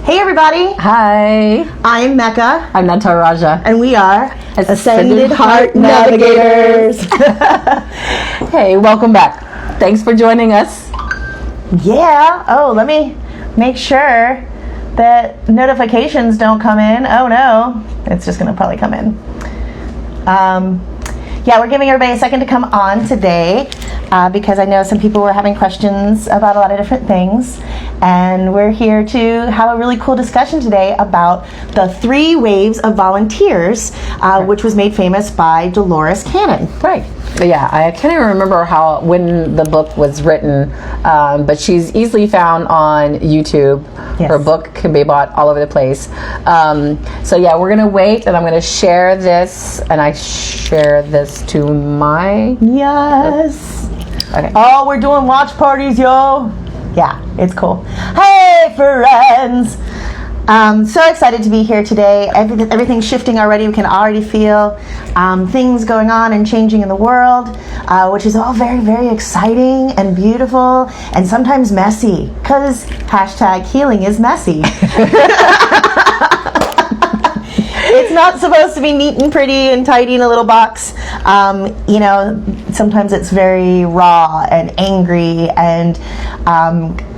Hey everybody! Hi! I'm Meka. I'm Nataraja. And we are Ascended Heart Navigators. Hey, welcome back. Thanks for joining us. Yeah. Oh, let me make sure that notifications don't come in. Oh no. It's just going to probably come in. Yeah, we're giving everybody a second to come on today because I know some people were having questions about a lot of different things. And we're here to have a really cool discussion today about the 3 waves of volunteers, which was made famous by Dolores Cannon. Right. Yeah, I can't even remember when the book was written, but she's easily found on YouTube. Yes. Her book can be bought all over the place. So yeah, we're going to wait, and I'm going to share this, and I share this to my... Yes. Okay. Oh, we're doing watch parties, yo. Yeah, it's cool. Hey, friends. So excited to be here today. Everything's shifting already. We can already feel things going on and changing in the world, which is all very, very exciting and beautiful and sometimes messy, because #healing is messy. It's not supposed to be neat and pretty and tidy in a little box. Sometimes it's very raw and angry and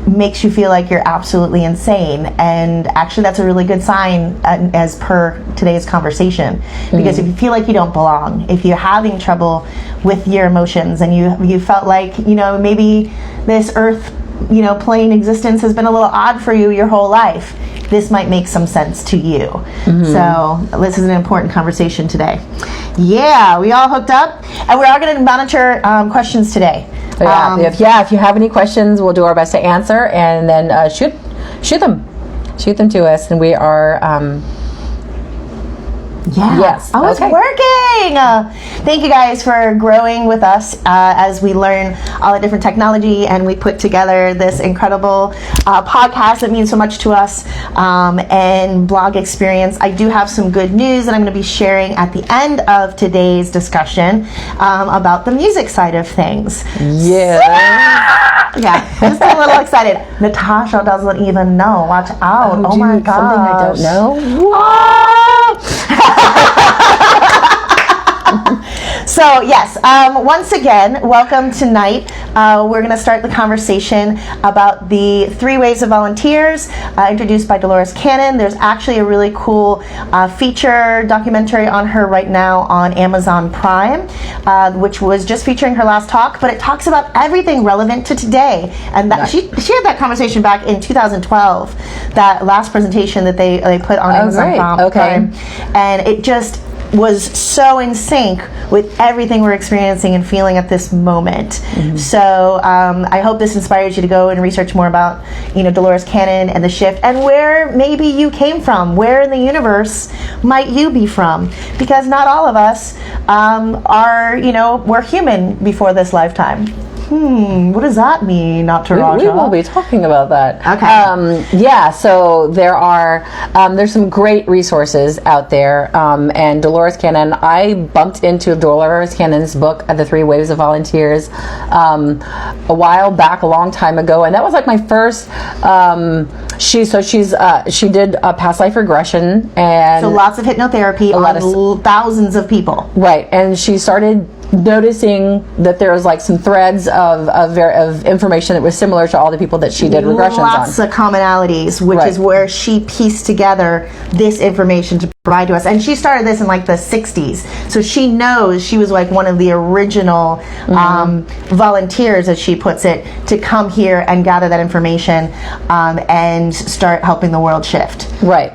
makes you feel like you're absolutely insane. And actually, that's a really good sign as per today's conversation. Because if you feel like you don't belong, if you're having trouble with your emotions and you felt like, maybe this earth, plane existence has been a little odd for you your whole life, this might make some sense to you. So this is an important conversation today. Yeah, we all hooked up, and we are going to monitor questions today. If you have any questions, we'll do our best to answer, and then shoot them to us, and we are. Yes. Oh, it's working. Thank you guys for growing with us as we learn all the different technology and we put together this incredible podcast that means so much to us and blog experience. I do have some good news that I'm going to be sharing at the end of today's discussion about the music side of things. Yeah. Yeah, just a little excited. Natasha doesn't even know. Watch out. Oh my gosh. Something I don't know. So yes, once again, welcome tonight. We're going to start the conversation about the 3 waves of volunteers introduced by Dolores Cannon. There's actually a really cool feature documentary on her right now on Amazon Prime, which was just featuring her last talk, but it talks about everything relevant to today. And that, she had that conversation back in 2012, that last presentation that they put on Amazon Prime. And it just was so in sync with everything we're experiencing and feeling at this moment. So I hope this inspires you to go and research more about Dolores Cannon and the shift and where maybe you came from. Where in the universe might you be from? Because not all of us we're human before this lifetime. What does that mean, Nataraja? We will be talking about that. Okay. So there's some great resources out there. And Dolores Cannon, I bumped into Dolores Cannon's book, The 3 Waves of Volunteers, a while back, a long time ago. And that was like my first, she did a past life regression. And so lots of hypnotherapy on thousands of people. Right. And she started noticing that there was like some threads of information that was similar to all the people that she did regressions on. Lots of commonalities, which is where she pieced together this information to provide to us. And she started this in like the 60s. So she knows she was like one of the original volunteers, as she puts it, to come here and gather that information and start helping the world shift. Right.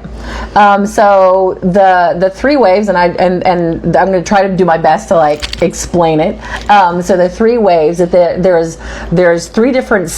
So the 3 waves, and I'm going to try to do my best to like explain it. So the 3 waves, that there's 3 different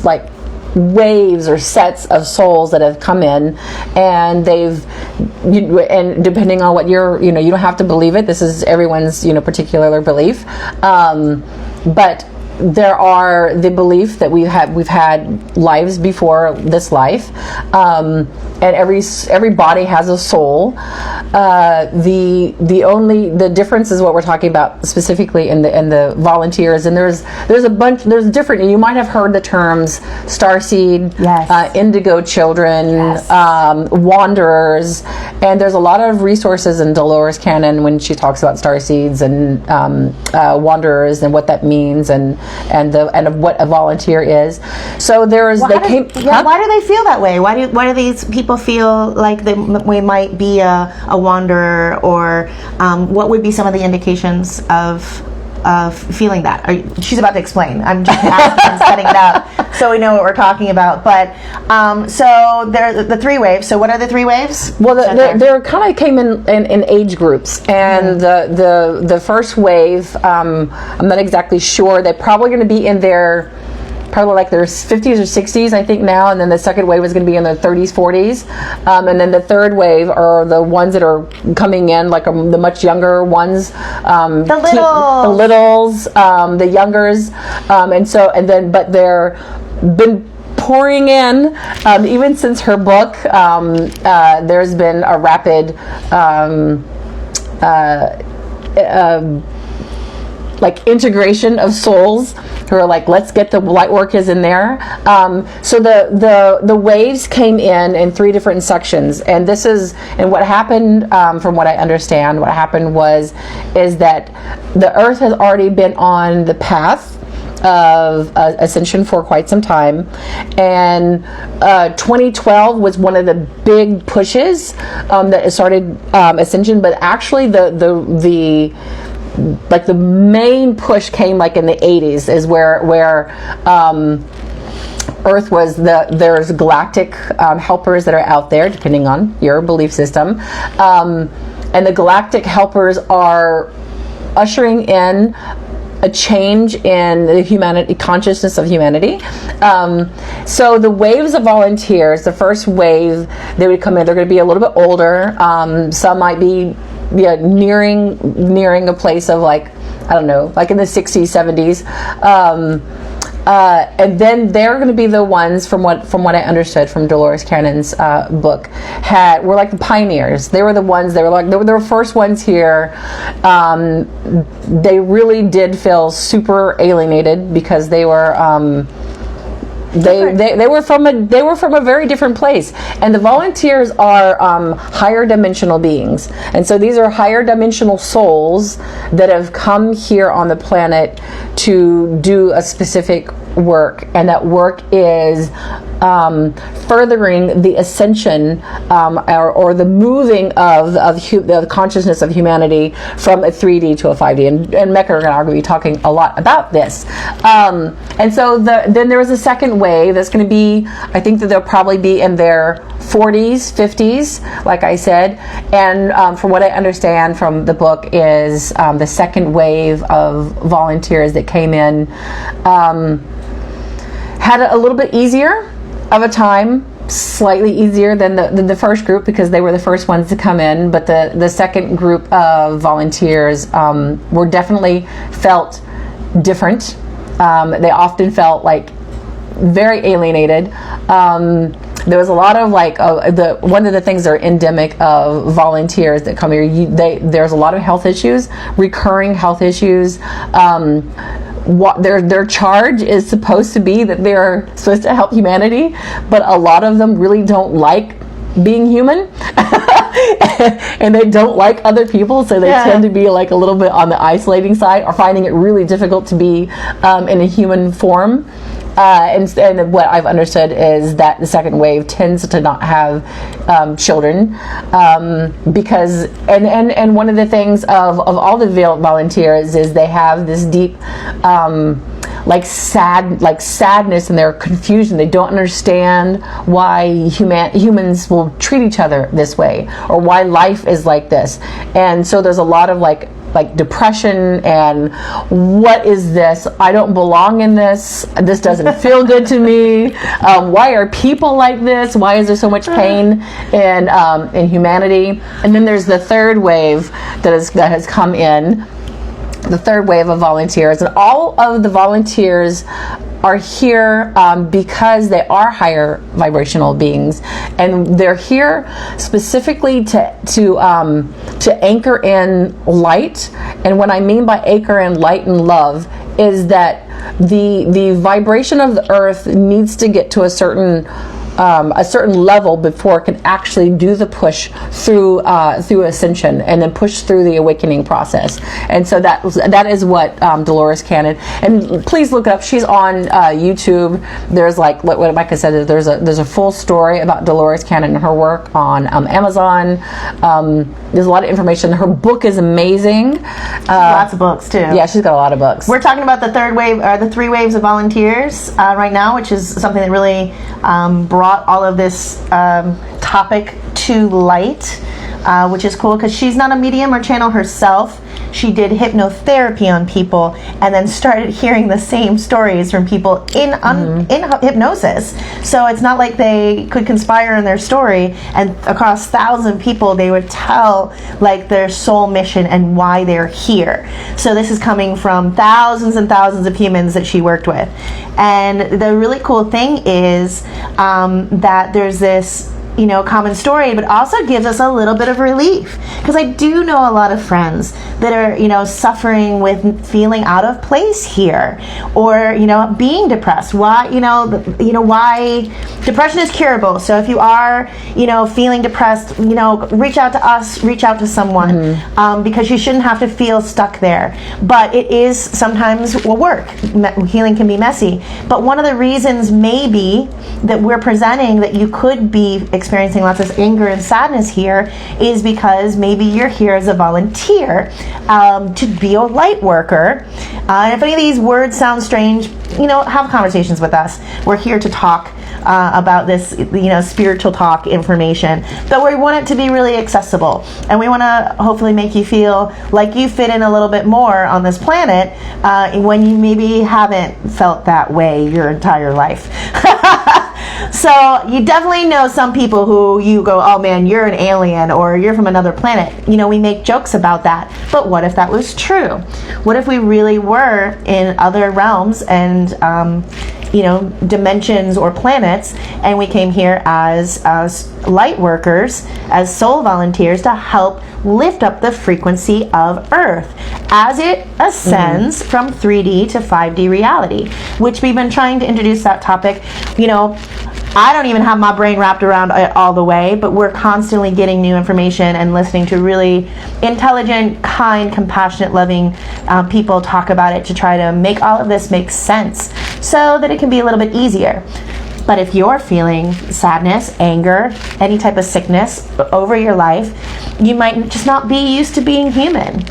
like waves or sets of souls that have come in, and and depending on what you don't have to believe it. This is everyone's particular belief, but there are the belief that we've had lives before this life, and every body has a soul. The difference is what we're talking about specifically in the volunteers, and there's different. You might have heard the terms starseed, yes. Indigo children, yes. Wanderers, and there's a lot of resources in Dolores Cannon when she talks about starseeds and wanderers and what that means and what a volunteer is. So why do they feel that way? Why do these people feel like we might be a wanderer, or what would be some of the indications of feeling that? She's about to explain. I'm just asking, I'm setting it up so we know what we're talking about. But so there the three waves. So what are the three waves? Well, they're kind of came in age groups, and the first wave, I'm not exactly sure. They're probably going to be in their like their 50s or 60s, I think now, and then the second wave is going to be in their 30s, 40s, and then the third wave are the ones that are coming in, like the much younger ones, the littles, the youngers, but they're been pouring in, even since her book. There's been a rapid like integration of souls who are like, let's get the light workers in there. So the waves came in three different sections, and what happened, from what I understand, what happened is that the Earth has already been on the path of ascension for quite some time, and 2012 was one of the big pushes that started ascension. But actually the main push came like in the 80s, is where Earth was there's galactic helpers that are out there, depending on your belief system, and the galactic helpers are ushering in a change in the consciousness of humanity. So the waves of volunteers, the first wave, they would come in, they're going to be a little bit older. Some might be nearing a place of like, I don't know, like in the 60s, 70s. And then they're going to be the ones, from what I understood from Dolores Cannon's book, were like the pioneers. They were the ones. They were the first ones here. They really did feel super alienated because they were. They were from a very different place, and the volunteers are higher dimensional beings, and so these are higher dimensional souls that have come here on the planet to do a specific work, and that work is furthering the ascension or the moving of the consciousness of humanity from a 3D to a 5D, and Meka and I are going to be talking a lot about this. And so then there is a second wave that's going to be, I think that they'll probably be in their 40s, 50s, like I said, and from what I understand from the book is the second wave of volunteers that came in had a little bit easier of a time, slightly easier than the first group, because they were the first ones to come in. But the second group of volunteers were definitely felt different. They often felt like very alienated. There was a lot of like one of the things that are endemic of volunteers that come here. There's a lot of health issues, recurring health issues. What their charge is supposed to be that they're supposed to help humanity, but a lot of them really don't like being human and they don't like other people, so they tend to be like a little bit on the isolating side, or finding it really difficult to be in a human form. And what I've understood is that the second wave tends to not have children, because and one of the things of all the volunteers is they have this deep sadness and their confusion. They don't understand why humans will treat each other this way, or why life is like this. And so there's a lot of like depression and what is this? I don't belong in this. This doesn't feel good to me. Why are people like this? Why is there so much pain in humanity? And then there's the third wave that has come in. the third wave of volunteers, and all of the volunteers are here because they are higher vibrational beings, and they're here specifically to anchor in light. And what I mean by anchor in light and love is that the vibration of the earth needs to get to a certain level before it can actually do the push through ascension, and then push through the awakening process. And so that is what Dolores Cannon, and please look up. She's on YouTube. There's like what Meka said. There's a full story about Dolores Cannon and her work on Amazon. There's a lot of information. Her book is amazing. Lots of books too. Yeah, she's got a lot of books. We're talking about the third wave, or the 3 waves of volunteers right now, which is something that really brought all of this topic to light, which is cool because she's not a medium or channel herself. She did hypnotherapy on people and then started hearing the same stories from people in hypnosis. So it's not like they could conspire in their story, and across 1,000 people they would tell like their soul mission and why they're here. So this is coming from thousands and thousands of humans that she worked with. And the really cool thing is that there's this common story, but also gives us a little bit of relief, because I do know a lot of friends that are suffering with feeling out of place here, or being depressed. Why why depression is curable. So if you are feeling depressed, reach out to us, reach out to someone, because you shouldn't have to feel stuck there. But it is sometimes work. Healing can be messy, but one of the reasons maybe that we're presenting that you could be experiencing lots of anger and sadness here is because maybe you're here as a volunteer to be a light worker. And if any of these words sound strange, have conversations with us. We're here to talk about this, spiritual talk information, but we want it to be really accessible, and we want to hopefully make you feel like you fit in a little bit more on this planet when you maybe haven't felt that way your entire life. So you definitely know some people who you go, oh man, you're an alien, or you're from another planet. We make jokes about that. But what if that was true? What if we really were in other realms and dimensions or planets, and we came here as light workers, as soul volunteers, to help lift up the frequency of Earth as it ascends from 3D to 5D reality, which we've been trying to introduce that topic. I don't even have my brain wrapped around it all the way, but we're constantly getting new information and listening to really intelligent, kind, compassionate, loving people talk about it to try to make all of this make sense so that it can be a little bit easier. But if you're feeling sadness, anger, any type of sickness over your life, you might just not be used to being human.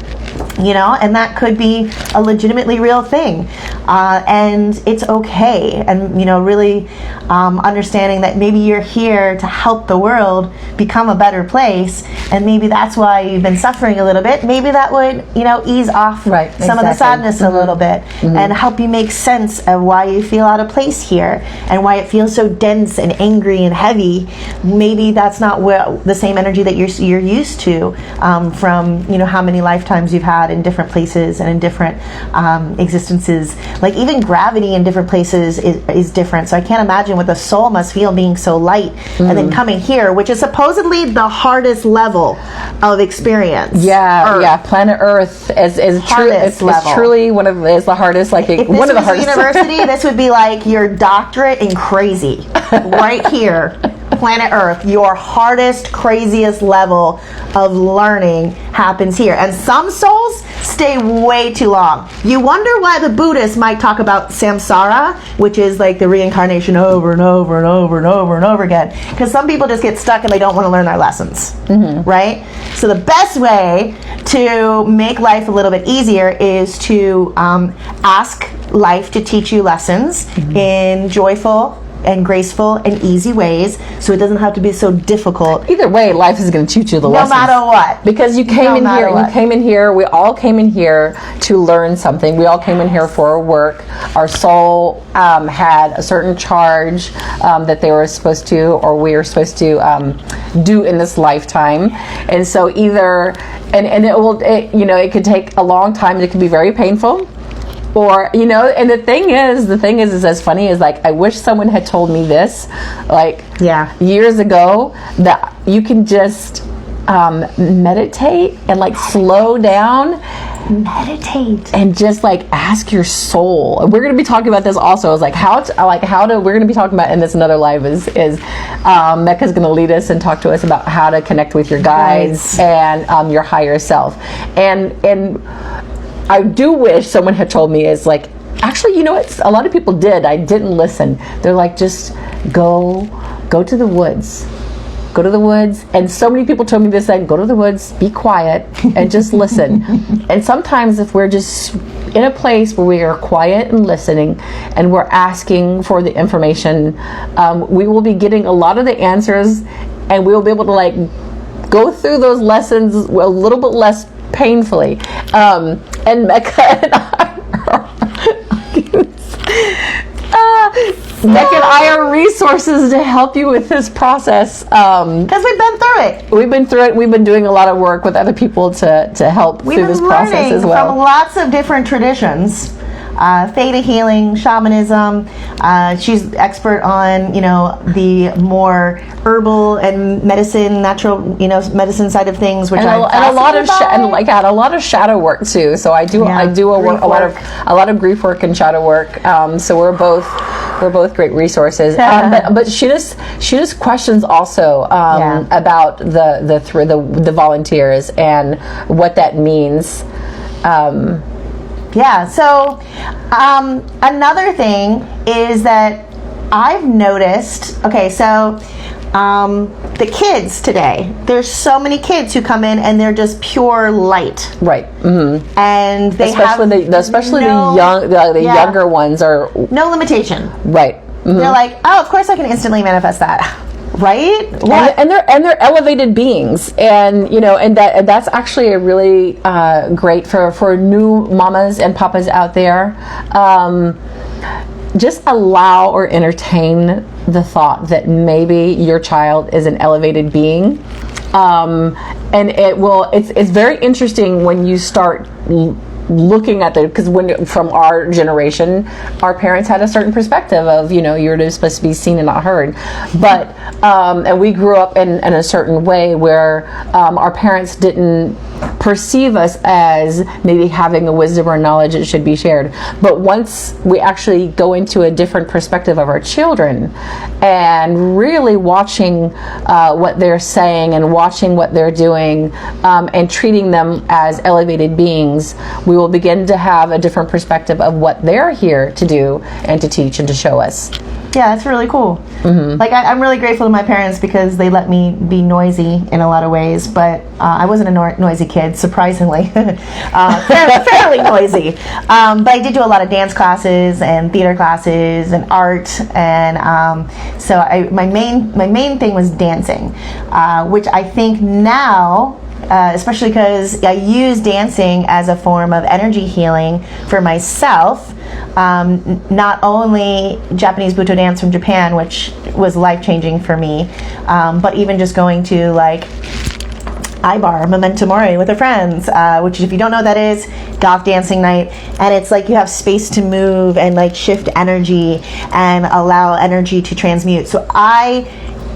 And that could be a legitimately real thing. And it's okay. And, really understanding that maybe you're here to help the world become a better place. And maybe that's why you've been suffering a little bit. Maybe that would, ease off some of the sadness a little bit and help you make sense of why you feel out of place here and why it feels so dense and angry and heavy. Maybe that's not the same energy that you're used to from, how many lifetimes you've had in different places and in different existences. Like even gravity in different places is different. So I can't imagine what the soul must feel being so light and then coming here, which is supposedly the hardest level of experience. Yeah, planet Earth is truly one of the hardest. Like if one of the hardest. University, this would be like your doctorate in crazy, right here. Planet Earth, your hardest, craziest level of learning happens here. And some souls stay way too long. You wonder why the Buddhists might talk about samsara, which is like the reincarnation over and over and over and over and over again. Because some people just get stuck and they don't want to learn their lessons, right? So the best way to make life a little bit easier is to ask life to teach you lessons in joyful and graceful and easy ways, so it doesn't have to be so difficult. Either way, life is going to teach you the lessons. No matter what. Because you came in here, we all came in here to learn something. We all came in here for work. Our soul had a certain charge that they were supposed to, or we were supposed to do in this lifetime. And so it could take a long time. It could be very painful. Or, and the thing is as funny as, like, I wish someone had told me this, like, years ago, that you can just meditate and, like, slow down. Meditate. And just, like, ask your soul. We're going to be talking about this also. We're going to be talking about in this another live is Meka's going to lead us and talk to us about how to connect with your guides and your higher self. And I do wish someone had told me is, like, actually, you know what? A lot of people did. I didn't listen. They're like, just go to the woods. Go to the woods. And so many people told me this, like, go to the woods, be quiet, and just listen. And sometimes if we're just in a place where we are quiet and listening and we're asking for the information, we will be getting a lot of the answers, and we will be able to, like, go through those lessons a little bit less painfully. And Meka and I are resources to help you with this process. Because we've been through it. We've been doing a lot of work with other people to help through this process as well. From lots of different traditions. Theta healing, shamanism. She's expert on, the more herbal and medicine, natural, medicine side of things, which a lot of shadow work too. So I do a lot of grief work and shadow work. So we're both great resources. But she just questions also about the volunteers and what that means. So another thing is that I've noticed, the kids today, there's so many kids who come in and they're just pure light. Right. Mm-hmm. And they especially the younger ones are... No limitation. Right. Mm-hmm. They're like, oh, of course I can instantly manifest that. Right? And they're elevated beings, and that's actually a really great for new mamas and papas out there. Just allow or entertain the thought that maybe your child is an elevated being, and it's very interesting when you start looking at because from our generation, our parents had a certain perspective of you're just supposed to be seen and not heard, but and we grew up in a certain way where our parents didn't perceive us as maybe having a wisdom or knowledge that should be shared. But once we actually go into a different perspective of our children and really watching what they're saying and watching what they're doing and treating them as elevated beings, we will begin to have a different perspective of what they're here to do and to teach and to show us. Yeah, that's really cool. Mm-hmm. Like, I'm really grateful to my parents because they let me be noisy in a lot of ways, but I wasn't a noisy kid, surprisingly. Fairly noisy. But I did do a lot of dance classes and theater classes and art, and so my main thing was dancing, which I think now, especially because I use dancing as a form of energy healing for myself. Not only Japanese Buto dance from Japan, which was life-changing for me, but even just going to like Ibar, Memento Mori with her friends, which if you don't know what that is, goth dancing night, and it's like you have space to move and like shift energy and allow energy to transmute. So I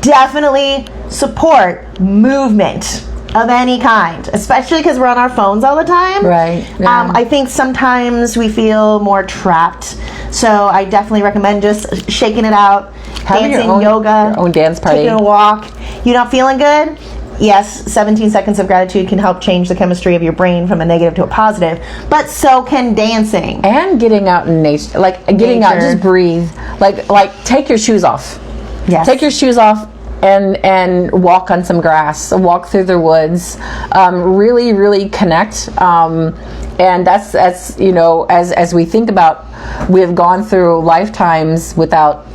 definitely support movement of any kind, especially because we're on our phones all the time. Right. Yeah. I think sometimes we feel more trapped. So I definitely recommend just shaking it out, dancing, yoga, your own dance party, taking a walk. You're not feeling good? Yes, 17 seconds of gratitude can help change the chemistry of your brain from a negative to a positive, but so can dancing. And getting out in nature, getting out, just breathe. Like take your shoes off. Yes. Take your shoes off and walk on some grass, walk through the woods, really, really connect. And that's as we think about, we have gone through lifetimes without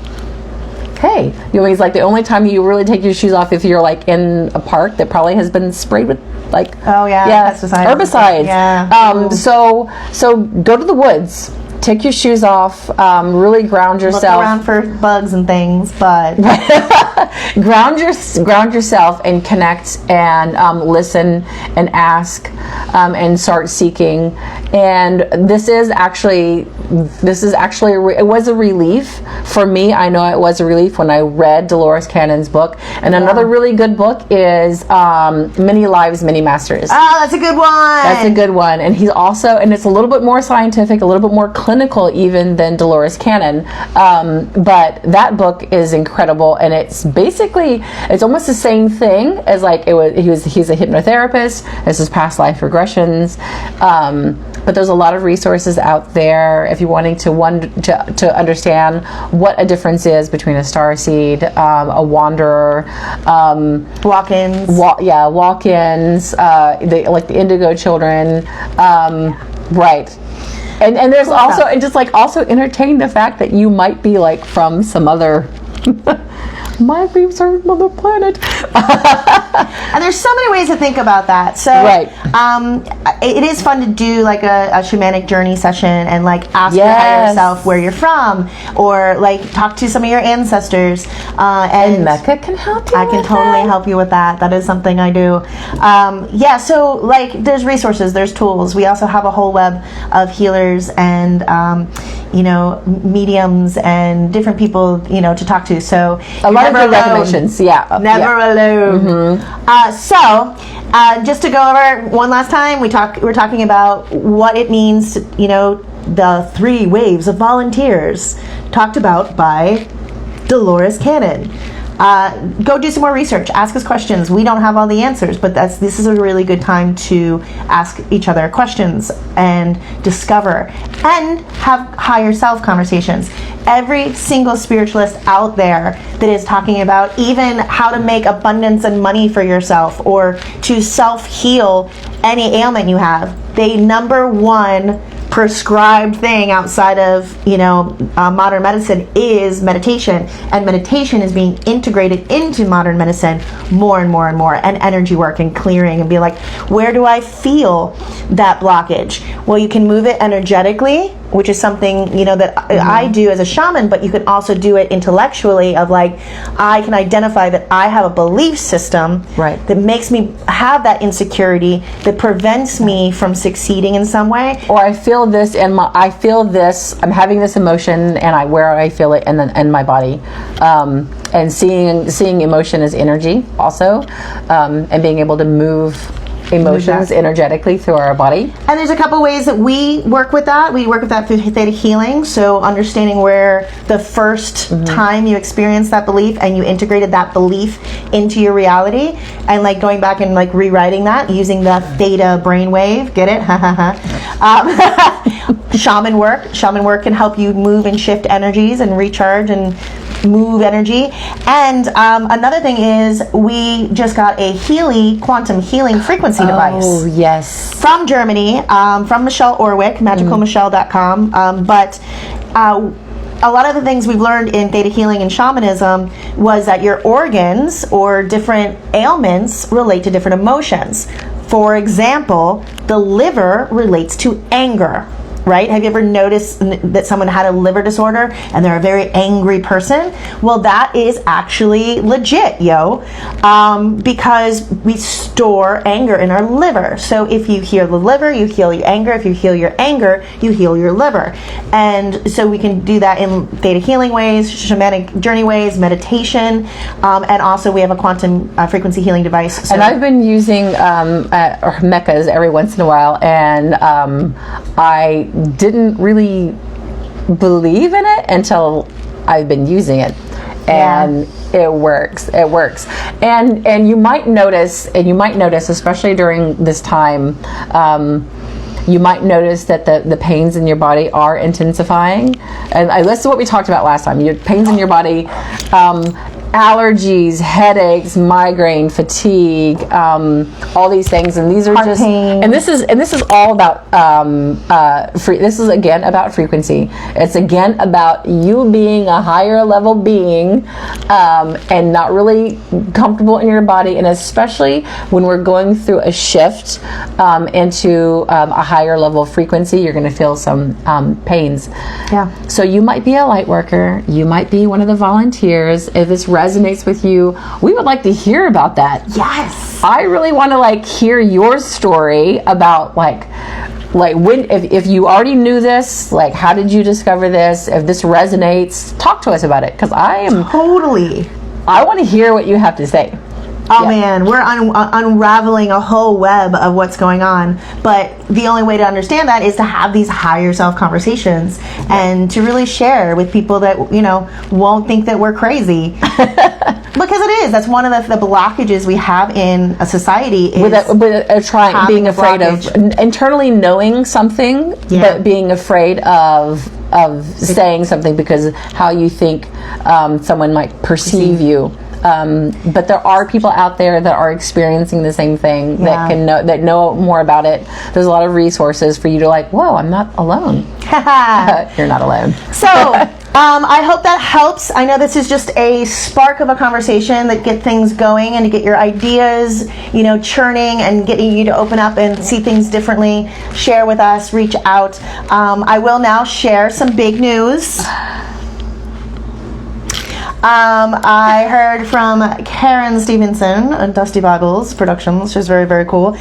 okay. You know, he's like, the only time you really take your shoes off if you're like in a park that probably has been sprayed with like herbicides. Yeah. So go to the woods. Take your shoes off, really ground yourself. Look around for bugs and things, but ground yourself and connect and listen and ask and start seeking. And this is actually it was a relief for me. I know it was a relief when I read Dolores Cannon's book. And another really good book is Many Lives, Many Masters. Oh, that's a good one. That's a good one. And he's also, and it's a little bit more scientific, a little bit more clinical even than Dolores Cannon. But that book is incredible, and it's basically, it's almost the same thing as like he's a hypnotherapist. This is past life regressions. But there's a lot of resources out there if you're wanting to understand what a difference is between a starseed, a wanderer, walk-ins, walk-ins, like the indigo children, right. And there's also, and just like also entertain the fact that you might be like from some other might be from another planet. And there's so many ways to think about that. So it is fun to do like a shamanic journey session and like ask your higher self where you're from, or like talk to some of your ancestors. And Meka can help you. I can totally help you with that. That is something I do. So like there's resources, there's tools. We also have a whole web of healers and mediums and different people to talk to. So a lot of good recommendations. Never alone. Mm-hmm. Just to go over one last time, we're talking about what it means, the 3 waves of volunteers talked about by Dolores Cannon. Go do some more research. Ask us questions. We don't have all the answers, but this is a really good time to ask each other questions and discover and have higher self conversations. Every single spiritualist out there that is talking about even how to make abundance and money for yourself or to self-heal any ailment you have, they number one prescribed thing outside of modern medicine is meditation, and meditation is being integrated into modern medicine more and more and more, and energy work and clearing, and be like, where do I feel that blockage? Well, you can move it energetically, which is something that I do as a shaman, but you can also do it intellectually of like, I can identify that I have a belief system that makes me have that insecurity that prevents me from succeeding in some way, or I feel this and I feel this, I'm having this emotion and where I feel it in my body, and seeing emotion as energy also, and being able to move emotions energetically through our body. And there's a couple ways that we work with that. We work with that through theta healing. So understanding where the first time you experienced that belief and you integrated that belief into your reality, and like going back and like rewriting that using the theta brainwave. Get it? Shaman work can help you move and shift energies and recharge and move energy. And another thing is we just got a quantum healing frequency device. Oh, yes. From Germany, from Michelle Orwick, magicalmichelle.com. But a lot of the things we've learned in theta healing and shamanism was that your organs or different ailments relate to different emotions. For example, the liver relates to anger. Right? Have you ever noticed that someone had a liver disorder and they're a very angry person? Well, that is actually legit, because we store anger in our liver. So if you heal the liver, you heal your anger. If you heal your anger, you heal your liver. And so we can do that in theta healing ways, shamanic journey ways, meditation, and also we have a quantum frequency healing device. So. And I've been using Mekas every once in a while, and I didn't really believe in it until I've been using it, and it works. And you might notice, especially during this time, you might notice that the pains in your body are intensifying. And this is what we talked about last time. Your pains in your body, allergies, headaches, migraine, fatigue, all these things, and these are Heart just pain. and this is all about this is again about frequency. It's again about you being a higher level being and not really comfortable in your body, and especially when we're going through a shift into a higher level frequency, you're going to feel some pains. Yeah. So you might be a light worker, you might be one of the volunteers. If this resonates with you, we would like to hear about that. Yes. I really want to hear your story about when if you already knew this, how did you discover this? If this resonates, talk to us about it, because I want to hear what you have to say. Oh man, we're unraveling a whole web of what's going on. But the only way to understand that is to have these higher self conversations and to really share with people that, won't think that we're crazy. Because it is. That's one of the blockages we have in a society is being afraid of internally knowing something, but being afraid of saying something because how you think someone might perceive you. But there are people out there that are experiencing the same thing that know more about it. There's a lot of resources for you to whoa, I'm not alone. You're not alone. So I hope that helps. I know this is just a spark of a conversation that get things going and to get your ideas, churning and getting you to open up and see things differently. Share with us, reach out. I will now share some big news. I heard from Karen Stevenson at Dusty Boggles Productions, which is very, very cool.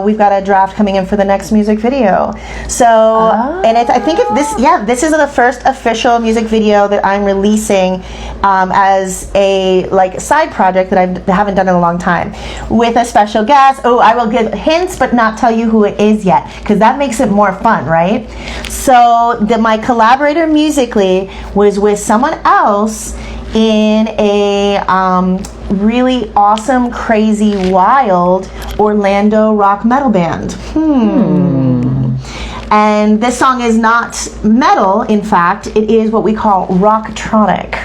We've got a draft coming in for the next music video. So, and I think this is the first official music video that I'm releasing as a side project that I haven't done in a long time with a special guest. Oh, I will give hints, but not tell you who it is yet, because that makes it more fun, right? So my collaborator musically was with someone else in a really awesome, crazy, wild Orlando rock metal band. And this song is not metal, in fact, it is what we call rocktronic.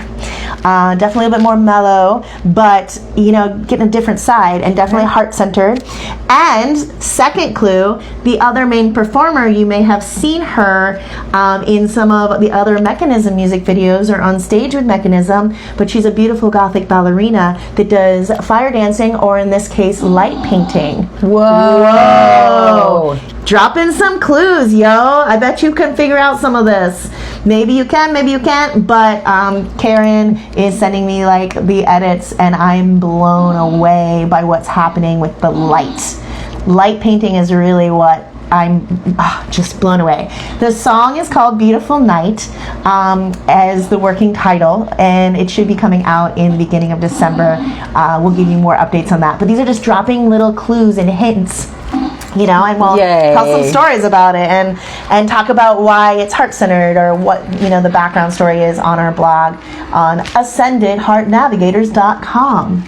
Definitely a bit more mellow, but getting a different side and definitely heart-centered. And second clue, the other main performer, you may have seen her in some of the other Mechanism music videos or on stage with Mechanism, but she's a beautiful gothic ballerina that does fire dancing, or in this case, light painting. Whoa! Dropping some clues, yo. I bet you can figure out some of this. Maybe you can, maybe you can't, but Karen is sending me the edits, and I'm blown away by what's happening with the light. Light painting is really what I'm just blown away. The song is called Beautiful Night as the working title, and it should be coming out in the beginning of December. We'll give you more updates on that. But these are just dropping little clues and hints, and we'll tell some stories about it and talk about why it's heart-centered, or what, the background story is on our blog on ascendedheartnavigators.com.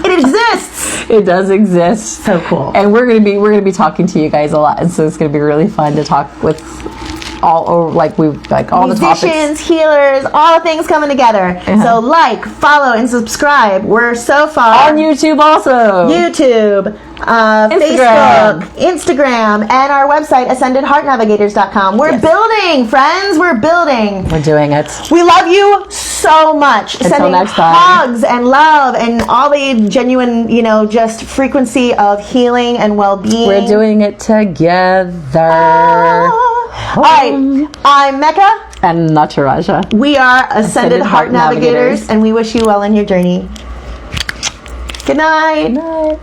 It exists. It does exist. So cool. And we're gonna be talking to you guys a lot, and so it's gonna be really fun to talk with all over, all the topics. Musicians, healers, all the things coming together. So follow, and subscribe. We're so far on YouTube also. YouTube, Facebook, Instagram, and our website, ascendedheartnavigators.com. We're building, friends. We're building. We're doing it. We love you so much. Until Sending next time. hugs and love and all the genuine, just frequency of healing and well-being. We're doing it together. All right, I'm Meka and Nataraja. We are Ascended Heart Navigators, and we wish you well in your journey. Good night. Good night.